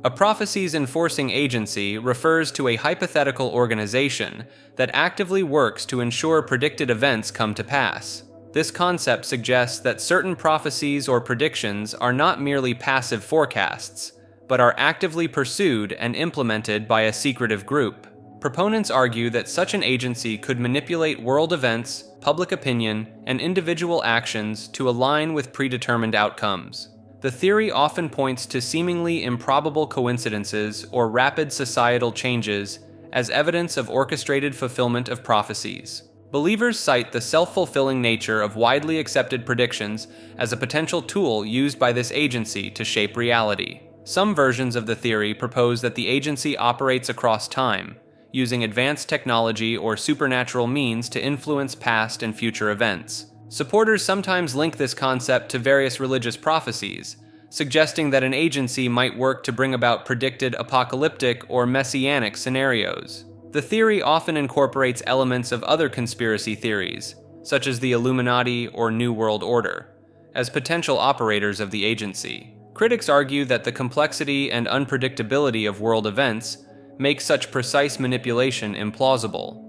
A prophecies enforcing agency refers to a hypothetical organization that actively works to ensure predicted events come to pass. This concept suggests that certain prophecies or predictions are not merely passive forecasts, but are actively pursued and implemented by a secretive group. Proponents argue that such an agency could manipulate world events, public opinion, and individual actions to align with predetermined outcomes. The theory often points to seemingly improbable coincidences or rapid societal changes as evidence of orchestrated fulfillment of prophecies. Believers cite the self-fulfilling nature of widely accepted predictions as a potential tool used by this agency to shape reality. Some versions of the theory propose that the agency operates across time, using advanced technology or supernatural means to influence past and future events. Supporters sometimes link this concept to various religious prophecies, suggesting that an agency might work to bring about predicted apocalyptic or messianic scenarios. The theory often incorporates elements of other conspiracy theories, such as the Illuminati or New World Order, as potential operators of the agency. Critics argue that the complexity and unpredictability of world events make such precise manipulation implausible.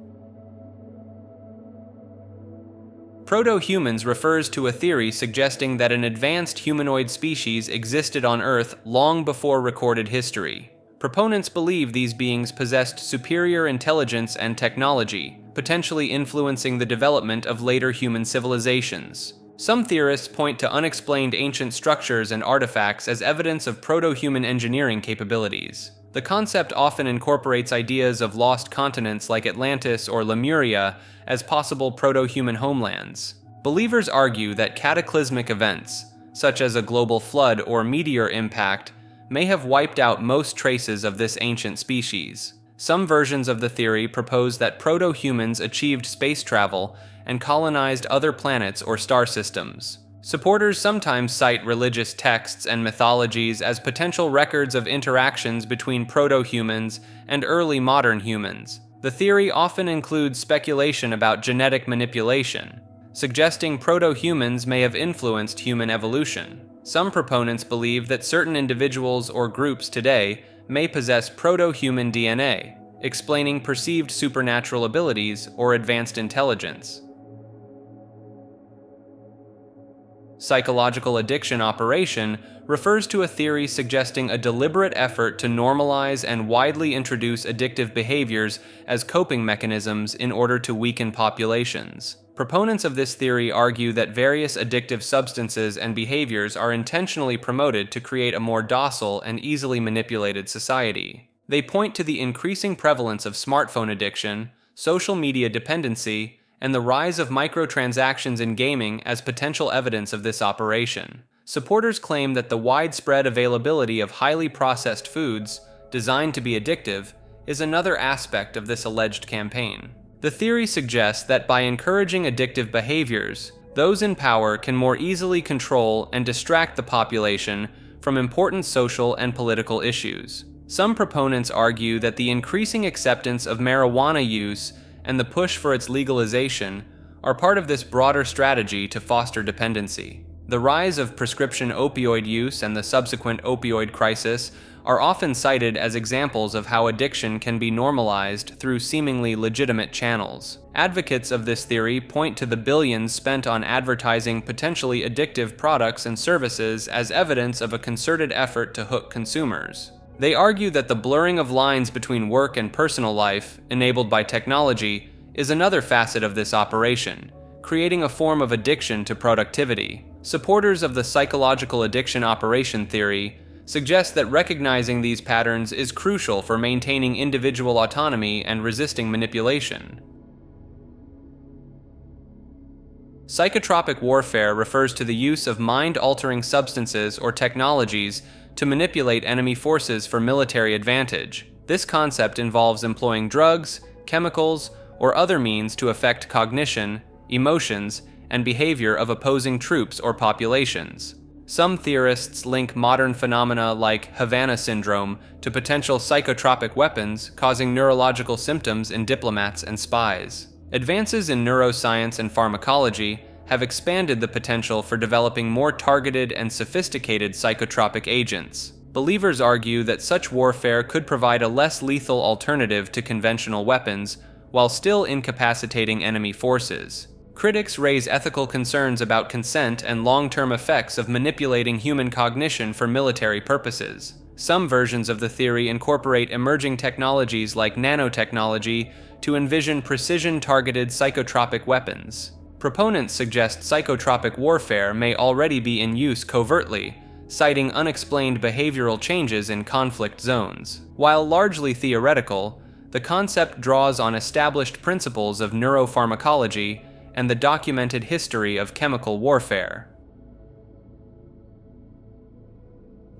Protohumans refers to a theory suggesting that an advanced humanoid species existed on Earth long before recorded history. Proponents believe these beings possessed superior intelligence and technology, potentially influencing the development of later human civilizations. Some theorists point to unexplained ancient structures and artifacts as evidence of proto-human engineering capabilities. The concept often incorporates ideas of lost continents like Atlantis or Lemuria as possible proto-human homelands. Believers argue that cataclysmic events, such as a global flood or meteor impact, may have wiped out most traces of this ancient species. Some versions of the theory propose that proto-humans achieved space travel and colonized other planets or star systems. Supporters sometimes cite religious texts and mythologies as potential records of interactions between proto-humans and early modern humans. The theory often includes speculation about genetic manipulation, suggesting proto-humans may have influenced human evolution. Some proponents believe that certain individuals or groups today may possess proto-human DNA, explaining perceived supernatural abilities or advanced intelligence. Psychological addiction operation refers to a theory suggesting a deliberate effort to normalize and widely introduce addictive behaviors as coping mechanisms in order to weaken populations. Proponents of this theory argue that various addictive substances and behaviors are intentionally promoted to create a more docile and easily manipulated society. They point to the increasing prevalence of smartphone addiction, social media dependency, and the rise of microtransactions in gaming as potential evidence of this operation. Supporters claim that the widespread availability of highly processed foods, designed to be addictive, is another aspect of this alleged campaign. The theory suggests that by encouraging addictive behaviors, those in power can more easily control and distract the population from important social and political issues. Some proponents argue that the increasing acceptance of marijuana use and the push for its legalization are part of this broader strategy to foster dependency. The rise of prescription opioid use and the subsequent opioid crisis are often cited as examples of how addiction can be normalized through seemingly legitimate channels. Advocates of this theory point to the billions spent on advertising potentially addictive products and services as evidence of a concerted effort to hook consumers. They argue that the blurring of lines between work and personal life, enabled by technology, is another facet of this operation, creating a form of addiction to productivity. Supporters of the psychological addiction operation theory suggest that recognizing these patterns is crucial for maintaining individual autonomy and resisting manipulation. Psychotropic warfare refers to the use of mind-altering substances or technologies to manipulate enemy forces for military advantage. This concept involves employing drugs, chemicals, or other means to affect cognition, emotions, and behavior of opposing troops or populations. Some theorists link modern phenomena like Havana syndrome to potential psychotropic weapons causing neurological symptoms in diplomats and spies. Advances in neuroscience and pharmacology have expanded the potential for developing more targeted and sophisticated psychotropic agents. Believers argue that such warfare could provide a less lethal alternative to conventional weapons, while still incapacitating enemy forces. Critics raise ethical concerns about consent and long-term effects of manipulating human cognition for military purposes. Some versions of the theory incorporate emerging technologies like nanotechnology to envision precision-targeted psychotropic weapons. Proponents suggest psychotropic warfare may already be in use covertly, citing unexplained behavioral changes in conflict zones. While largely theoretical, the concept draws on established principles of neuropharmacology and the documented history of chemical warfare.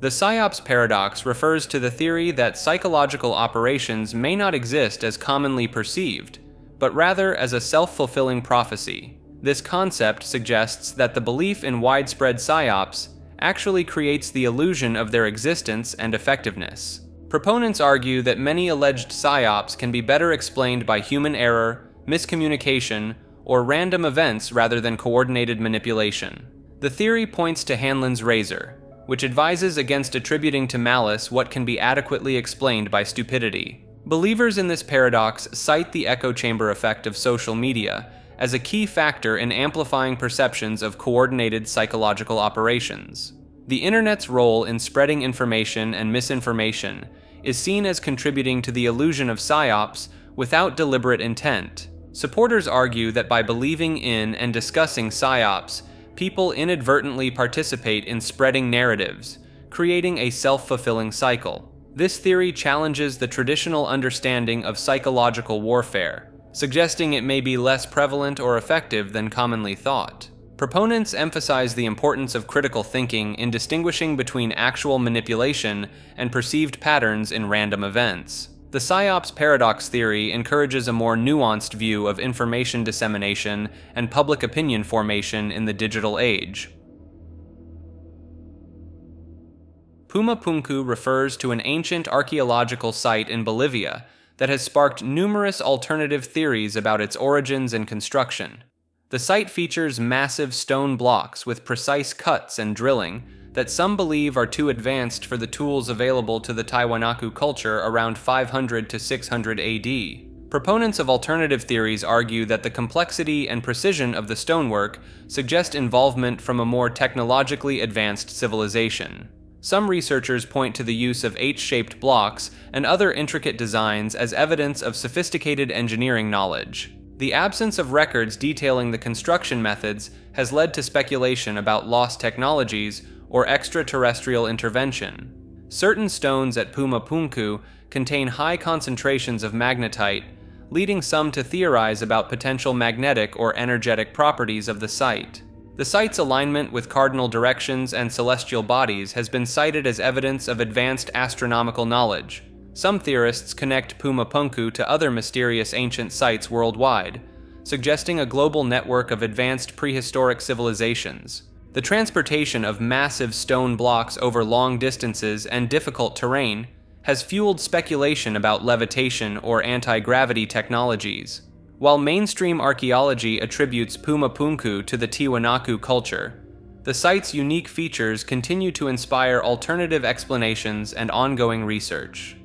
The PSYOPs paradox refers to the theory that psychological operations may not exist as commonly perceived, but rather as a self-fulfilling prophecy. This concept suggests that the belief in widespread PSYOPs actually creates the illusion of their existence and effectiveness. Proponents argue that many alleged PSYOPs can be better explained by human error, miscommunication, or random events rather than coordinated manipulation. The theory points to Hanlon's razor, which advises against attributing to malice what can be adequately explained by stupidity. Believers in this paradox cite the echo chamber effect of social media as a key factor in amplifying perceptions of coordinated psychological operations. The internet's role in spreading information and misinformation is seen as contributing to the illusion of PSYOPs without deliberate intent. Supporters argue that by believing in and discussing PSYOPs, people inadvertently participate in spreading narratives, creating a self-fulfilling cycle. This theory challenges the traditional understanding of psychological warfare, suggesting it may be less prevalent or effective than commonly thought. Proponents emphasize the importance of critical thinking in distinguishing between actual manipulation and perceived patterns in random events. The PSYOPs paradox theory encourages a more nuanced view of information dissemination and public opinion formation in the digital age. Pumapunku refers to an ancient archaeological site in Bolivia that has sparked numerous alternative theories about its origins and construction. The site features massive stone blocks with precise cuts and drilling that some believe are too advanced for the tools available to the Tiwanaku culture around 500 to 600 AD. Proponents of alternative theories argue that the complexity and precision of the stonework suggest involvement from a more technologically advanced civilization. Some researchers point to the use of H-shaped blocks and other intricate designs as evidence of sophisticated engineering knowledge. The absence of records detailing the construction methods has led to speculation about lost technologies or extraterrestrial intervention. Certain stones at Pumapunku contain high concentrations of magnetite, leading some to theorize about potential magnetic or energetic properties of the site. The site's alignment with cardinal directions and celestial bodies has been cited as evidence of advanced astronomical knowledge. Some theorists connect Pumapunku to other mysterious ancient sites worldwide, suggesting a global network of advanced prehistoric civilizations. The transportation of massive stone blocks over long distances and difficult terrain has fueled speculation about levitation or anti-gravity technologies. While mainstream archaeology attributes Pumapunku to the Tiwanaku culture, the site's unique features continue to inspire alternative explanations and ongoing research.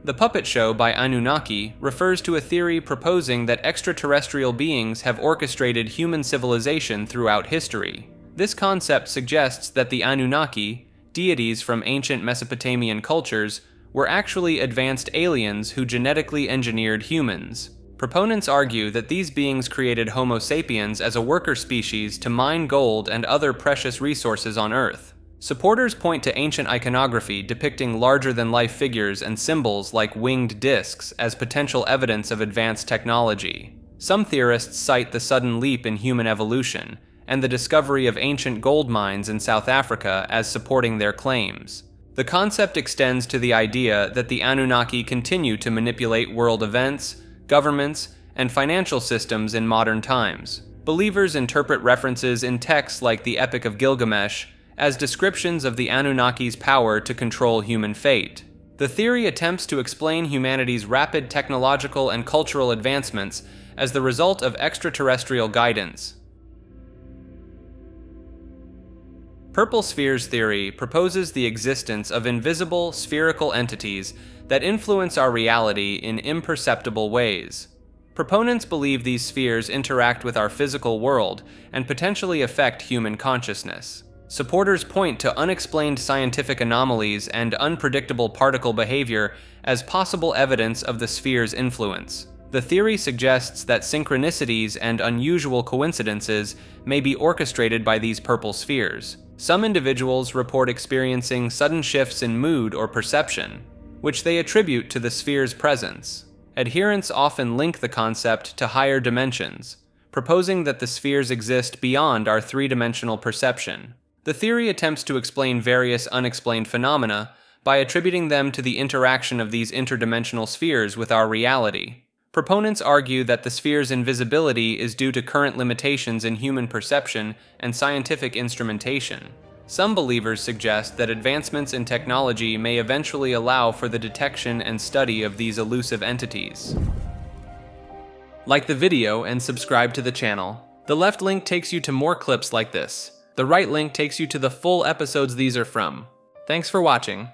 The Puppet Show by Anunnaki refers to a theory proposing that extraterrestrial beings have orchestrated human civilization throughout history. This concept suggests that the Anunnaki, deities from ancient Mesopotamian cultures, were actually advanced aliens who genetically engineered humans. Proponents argue that these beings created Homo sapiens as a worker species to mine gold and other precious resources on Earth. Supporters point to ancient iconography depicting larger-than-life figures and symbols like winged discs as potential evidence of advanced technology. Some theorists cite the sudden leap in human evolution and the discovery of ancient gold mines in South Africa as supporting their claims. The concept extends to the idea that the Anunnaki continue to manipulate world events, governments, and financial systems in modern times. Believers interpret references in texts like the Epic of Gilgamesh as descriptions of the Anunnaki's power to control human fate. The theory attempts to explain humanity's rapid technological and cultural advancements as the result of extraterrestrial guidance. Purple spheres theory proposes the existence of invisible, spherical entities that influence our reality in imperceptible ways. Proponents believe these spheres interact with our physical world and potentially affect human consciousness. Supporters point to unexplained scientific anomalies and unpredictable particle behavior as possible evidence of the sphere's influence. The theory suggests that synchronicities and unusual coincidences may be orchestrated by these purple spheres. Some individuals report experiencing sudden shifts in mood or perception, which they attribute to the sphere's presence. Adherents often link the concept to higher dimensions, proposing that the spheres exist beyond our three-dimensional perception. The theory attempts to explain various unexplained phenomena by attributing them to the interaction of these interdimensional spheres with our reality. Proponents argue that the sphere's invisibility is due to current limitations in human perception and scientific instrumentation. Some believers suggest that advancements in technology may eventually allow for the detection and study of these elusive entities. Like the video and subscribe to the channel. The left link takes you to more clips like this. The right link takes you to the full episodes these are from. Thanks for watching.